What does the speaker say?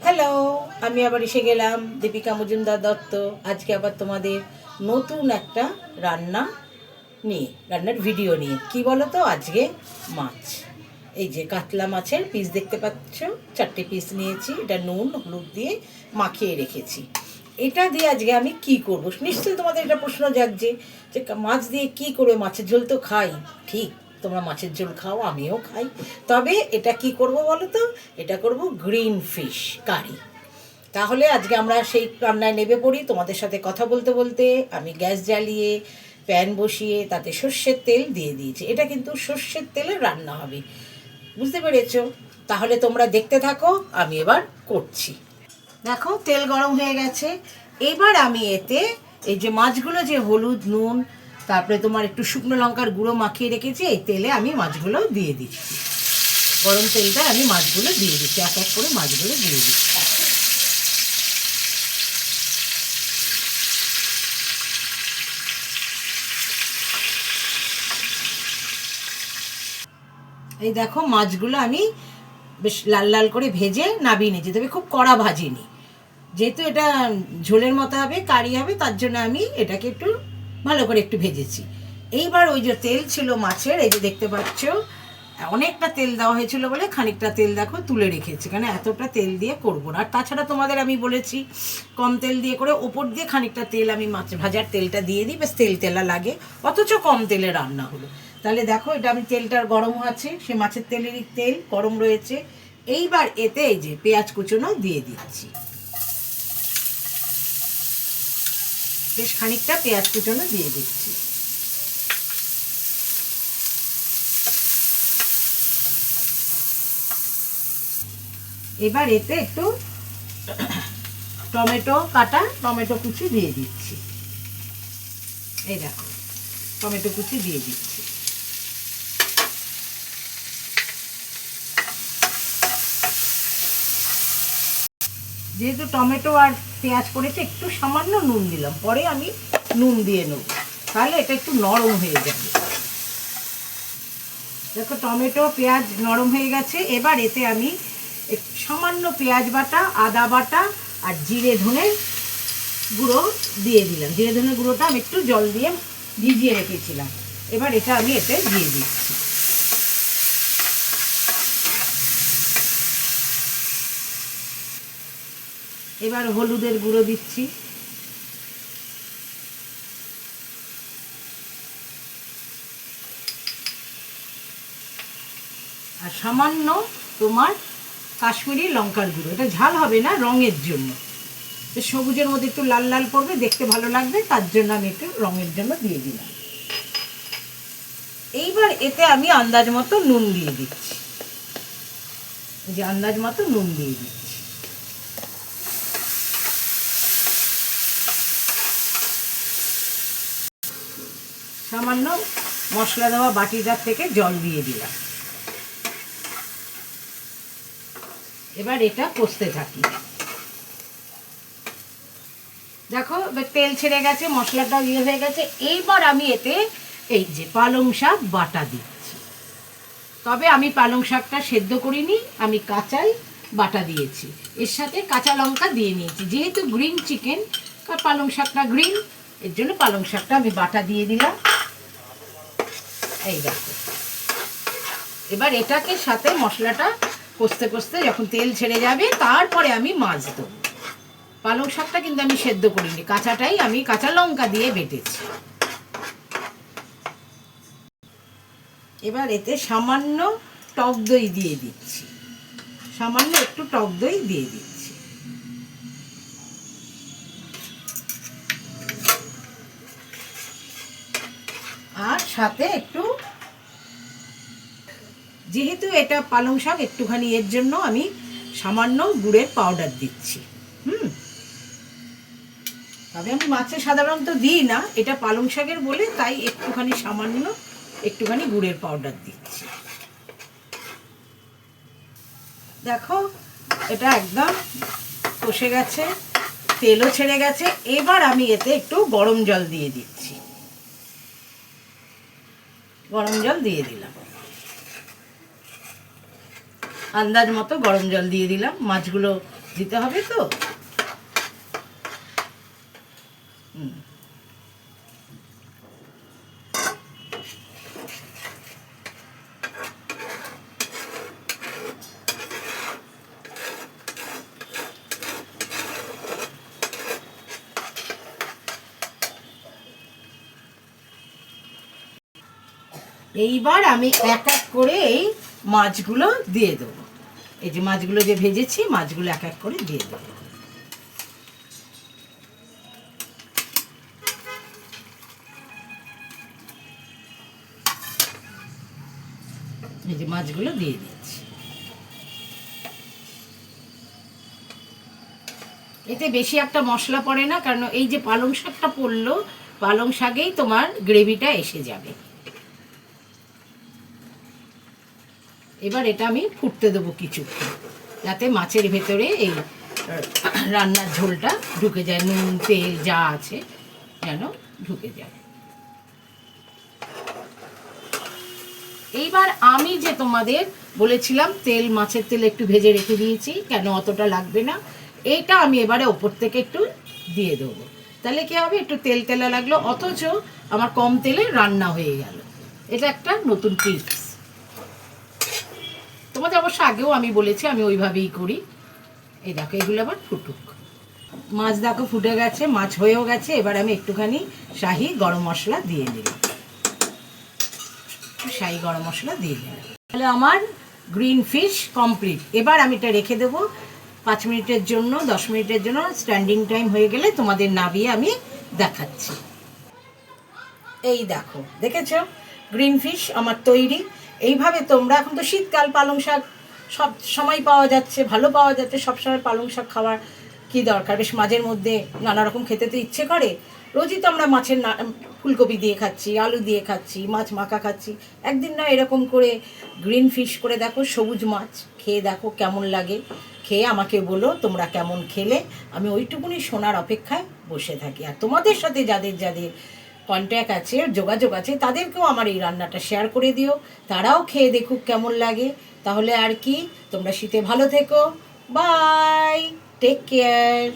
Hello, আমি আবার এসে গেলাম দীপিকা মজুমদার দত্ত। আজকে আবার তোমাদের নতুন একটা রান্নার ভিডিও নিয়ে। কি বলো তো, আজকে মাছ, এই যে কাতলা মাছের পিস দেখতে পাচ্ছ, 4টে পিস নিয়েছি। এটা নুন হলুদ দিয়ে মাখিয়ে রেখেছি। এটা দিয়ে আজকে আমি কি করব, নিশ্চয়ই তোমাদের এটা প্রশ্ন জাগছে যে মাছ দিয়ে কি করবে। মাছের ঝোল তো খাই, ঠিক, তোমরা মাছের ঝোল খাও, আমিও খাই। তবে এটা কি করব বলো তো, এটা করব গ্রিন ফিশ কারি। তাহলে আজকে আমরা সেই রান্নায় নেমে পড়ি। তোমাদের সাথে কথা বলতে বলতে আমি গ্যাস জ্বালিয়ে প্যান বসিয়ে তাতে সর্ষের তেল দিয়ে দিয়েছি। এটা কিন্তু সর্ষের তেলে রান্না হবে, বুঝতে পেরেছো? তাহলে তোমরা দেখতে থাকো, আমি এবার করছি। দেখো তেল গরম হয়ে গেছে। এবার আমি এতে এই যে মাছগুলো, যে হলুদ নুন তারপরে তোমার একটু শুকনো লঙ্কার গুঁড়ো মাখিয়ে রেখেছি, এই তেলে আমি মাছগুলো দিয়ে দিচ্ছি। গরম তেলটা আমি মাছগুলো দিয়ে দিচ্ছি, এক এক করে মাছগুলো দিয়ে দিচ্ছি। এই দেখো মাছগুলো আমি বেশ লাল লাল করে ভেজে নামিয়ে নিয়েছি, তবে খুব কড়া ভাজিনি। যেহেতু এটা ঝোলের মতো হবে, কারি হবে, তার জন্য আমি এটাকে একটু ভালো করে একটু ভেজেছি। এইবার ওই যে তেল ছিল মাছের, এই যে দেখতে পাচ্ছ অনেকটা তেল দেওয়া হয়েছিল বলে খানিকটা তেল দেখো তুলে রেখেছি, কারণ এতটা তেল দিয়ে করবো না। আর তাছাড়া তোমাদের আমি বলেছি কম তেল দিয়ে করে ওপর দিয়ে খানিকটা তেল আমি মাছ ভাজার তেলটা দিয়ে দিই, বেশ তেল তেলা লাগে, অথচ কম তেলে রান্না হলো। তাহলে দেখো এটা আমি তেলটার গরম আছে, সে মাছের তেলেরই তেল গরম রয়েছে। এইবার এতে এই যে পেঁয়াজ কুচোনো দিয়ে দিচ্ছি, বেশ খানিকটা পেঁয়াজ কুচোনো দিয়ে দিচ্ছি। এবার এতে একটু টমেটো কাটা, টমেটো কুচি দিয়ে দিচ্ছি। এই দেখো টমেটো কুচি দিয়ে দিচ্ছি। যেহেতু টমেটো আর পেঁয়াজ পড়েছে, একটু সামান্য নুন দিলাম, পরে আমি নুন দিয়ে নেব, তাহলে এটা একটু নরম হয়ে যাবে। দেখো টমেটো পেঁয়াজ নরম হয়ে গেছে। এবার এতে আমি সামান্য পেঁয়াজ বাটা, আদা বাটা আর জিরে ধনে গুঁড়ো দিয়ে দিলাম। জিরে ধনে গুঁড়োটা আমি একটু জল দিয়ে ভিজিয়ে রেখেছিলাম। এবার এটা আমি এতে দিয়ে দিচ্ছি। এবার হলুদের গুঁড়ো দিচ্ছি, আর সামান্য তোমার কাশ্মীরি লঙ্কার গুঁড়ো। এটা ঝাল হবে না, রঙের জন্য, সবুজের মধ্যে একটু লাল লাল পড়বে, দেখতে ভালো লাগবে, তার জন্য আমি একটু রঙের জন্য দিয়ে দিলাম। এইবার এতে আমি আন্দাজ মতো নুন দিয়ে দিচ্ছি, যে আন্দাজ মতো নুন দিয়ে দিচ্ছি। সামান্য মশলা দেওয়া বাটিটার থেকে জল দিয়ে দিলাম। এবার এটা কষতে থাকি। দেখো তেল ছেড়ে গেছে, মশলাটা ইয়ে হয়ে গেছে। এইবার আমি এতে এই যে পালং শাক বাটা দিচ্ছি। তবে আমি পালং শাকটা সেদ্ধ করিনি, আমি কাঁচাই বাটা দিয়েছি। এর সাথে কাঁচা লঙ্কা দিয়ে নিয়েছি, যেহেতু গ্রিন চিকেন, পালং শাকটা গ্রিন, এর জন্য পালং শাকটা আমি বাটা দিয়ে দিলাম। এই দেখো এবার এটাকে সাথে মশলাটা কষতে কষতে যখন তেল ছেড়ে যাবে, তারপরে আমি মাছ দেবো। পালং শাকটা কিন্তু আমি সেদ্ধ করিনি, কাঁচাটাই আমি কাঁচা লঙ্কা দিয়ে বেটেছি। এবার এতে সামান্য টক দই দিয়ে দিচ্ছি, সামান্য একটু টক দই দিয়ে দিচ্ছি। আর সাথে একটু, যেহেতু এটা পালং শাক, একটুখানি এর জন্য আমি সামান্য গুড়ের পাউডার দিচ্ছি। তবে আমি মাছে সাধারণত দিই না, এটা পালং শাকের বলে তাই একটুখানি সামান্য একটুখানি গুড়ের পাউডার দিচ্ছি। দেখো এটা একদম কষে গেছে, তেলও ছেড়ে গেছে। এবার আমি এতে একটু গরম জল দিয়ে দিচ্ছি, গরম জল দিয়ে দিলাম। আন্দাজ মতো গরম জল দিয়ে দিলাম, মাছগুলো দিতে হবে তো। এইবার আমি এক এক করে এই মাছগুলো দিয়ে দেবো। এই যে মাছগুলো যে ভেজেছি, মাছগুলো এক এক করে দিয়ে দেবো। এই যে মাছগুলো দিয়ে দিচ্ছি। এতে বেশি একটা মশলা পড়ে না, কারণ এই যে পালং শাকটা পড়লো, পালং শাকেই তোমার গ্রেভিটা এসে যাবে। এবার এটা আমি ফুটতে দেবো কিছুক্ষণ, যাতে মাছের ভেতরে এই রান্নার ঝোলটা ঢুকে যায়, নুন তেল যা আছে যেন ঢুকে যায়। এইবার আমি যে তোমাদের বলেছিলাম তেল, মাছের তেল একটু ভেজে রেখে দিয়েছি, কেন অতটা লাগবে না, এইটা আমি এবারে ওপর থেকে একটু দিয়ে দেবো। তাহলে কী হবে, একটু তেল তেলা লাগলো, অথচ আমার কম তেলে রান্না হয়ে গেল। এটা একটা নতুন টিপস। তোমাদের অবশ্য আগেও আমি বলেছি, আমি ওইভাবেই করি। এই দেখো, এগুলো আবার ফুটুক। মাছ দেখো ফুটে গেছে, মাছ হয়েও গেছে। এবার আমি একটুখানি শাহি গরম মশলা দিয়ে দিলাম, শাহি গরম মশলা দিয়ে দিলাম। তাহলে আমার গ্রিন ফিশ কমপ্লিট। এবার আমি এটা রেখে দেবো 5 মিনিটের জন্য, 10 মিনিটের জন্য। স্ট্যান্ডিং টাইম হয়ে গেলে তোমাদের নামিয়ে আমি দেখাচ্ছি। এই দেখো, দেখেছো গ্রিন ফিশ আমার তৈরি। এইভাবে তোমরা, এখন তো শীতকাল, পালং শাক সব সময় পাওয়া যাচ্ছে, ভালো পাওয়া যাচ্ছে, সবসময় পালং শাক খাওয়ার কি দরকার, বেশ মাঝের মধ্যে নানা রকম খেতে তো ইচ্ছে করে। রোজই তো আমরা মাছের ফুলকপি দিয়ে খাচ্ছি, আলু দিয়ে খাচ্ছি, মাছ মাখা খাচ্ছি। একদিন না এরকম করে গ্রিন ফিশ করে দেখো, সবুজ মাছ খেয়ে দেখো কেমন লাগে। খেয়ে আমাকে বলো তোমরা কেমন খেলে। আমি ওইটুকুনি শোনার অপেক্ষায় বসে থাকি। আর তোমাদের সাথে যাদের যাদের কন্ট্যাক্ট আছে, যোগাযোগ আছে, তাদেরকেও আমার এই রান্নাটা শেয়ার করে দিও, তারাও খেয়ে দেখুক কেমন লাগে। তাহলে আর কি, তোমরা শীতে ভালো থেকো। Bye, take care.